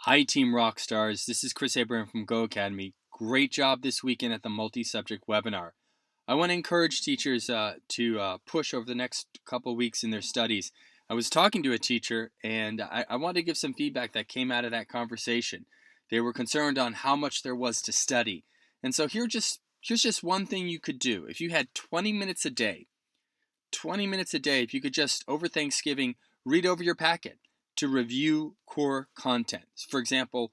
Hi, Team Rockstars. This is Chris Abraham from Go Academy. Great job this weekend at the multi-subject webinar. I want to encourage teachers to push over the next couple weeks in their studies. I was talking to a teacher, and I wanted to give some feedback that came out of that conversation. They were concerned on how much there was to study. And so here's just one thing you could do. If you had 20 minutes a day, if you could just, over Thanksgiving, read over your packet to review core content. For example,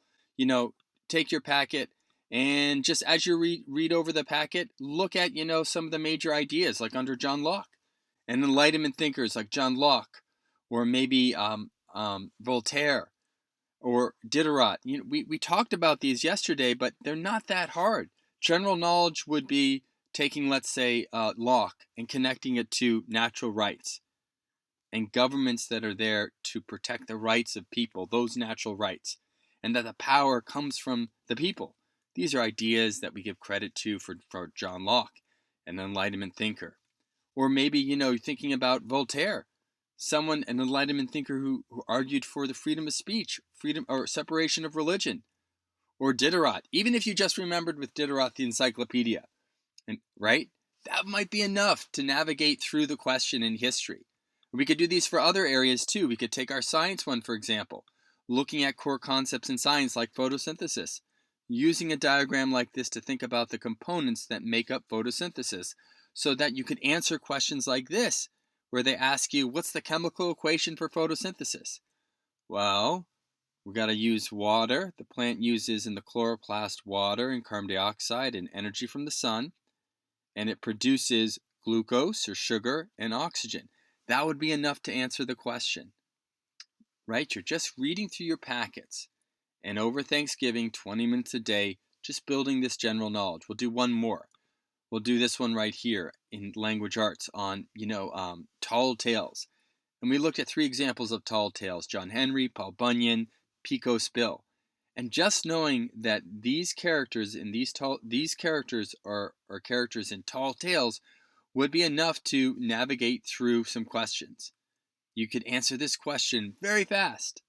take your packet and just as you read over the packet, look at, some of the major ideas like under John Locke and Enlightenment thinkers like John Locke, or maybe Voltaire or Diderot. We talked about these yesterday, but they're not that hard. General knowledge would be taking, let's say, Locke and connecting it to natural rights and governments that are there to protect the rights of people, those natural rights, and that the power comes from the people. These are ideas that we give credit to for John Locke, an Enlightenment thinker. Or maybe, thinking about Voltaire, an Enlightenment thinker who argued for the freedom of speech, freedom or separation of religion. Or Diderot, even if you just remembered with Diderot the encyclopedia, right? That might be enough to navigate through the question in history. We could do these for other areas too. We could take our science one, for example, looking at core concepts in science like photosynthesis, using a diagram like this to think about the components that make up photosynthesis so that you could answer questions like this, where they ask you, what's the chemical equation for photosynthesis? Well, we got to use water. The plant uses in the chloroplast water and carbon dioxide and energy from the sun, and it produces glucose or sugar and oxygen. That would be enough to answer the question, right? You're just reading through your packets, and over Thanksgiving, 20 minutes a day, just building this general knowledge. We'll do one more. We'll do this one right here in language arts on, tall tales. And we looked at 3 examples of tall tales: John Henry, Paul Bunyan, Pico's Bill. And just knowing that these characters in these characters are characters in tall tales would be enough to navigate through some questions. You could answer this question very fast.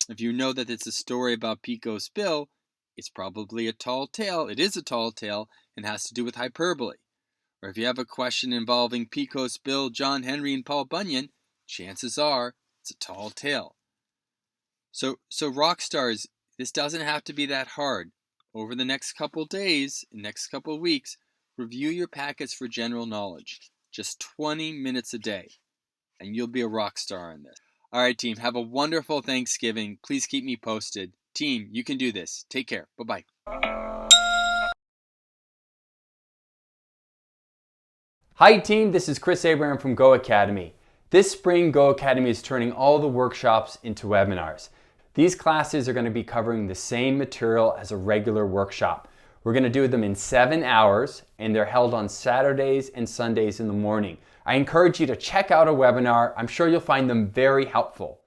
If you know that it's a story about Pico's Bill, it's probably a tall tale. It is a tall tale and has to do with hyperbole. Or if you have a question involving Pico's Bill, John Henry, and Paul Bunyan, chances are it's a tall tale. So rock stars, this doesn't have to be that hard. Over the next couple days, next couple weeks, review your packets for general knowledge. Just 20 minutes a day, and you'll be a rock star in this. All right, team, have a wonderful Thanksgiving. Please keep me posted. Team, you can do this. Take care. Bye-bye. Hi team, this is Chris Abraham from Go Academy. This spring, Go Academy is turning all the workshops into webinars. These classes are going to be covering the same material as a regular workshop. We're going to do them in 7 hours, and they're held on Saturdays and Sundays in the morning. I encourage you to check out a webinar. I'm sure you'll find them very helpful.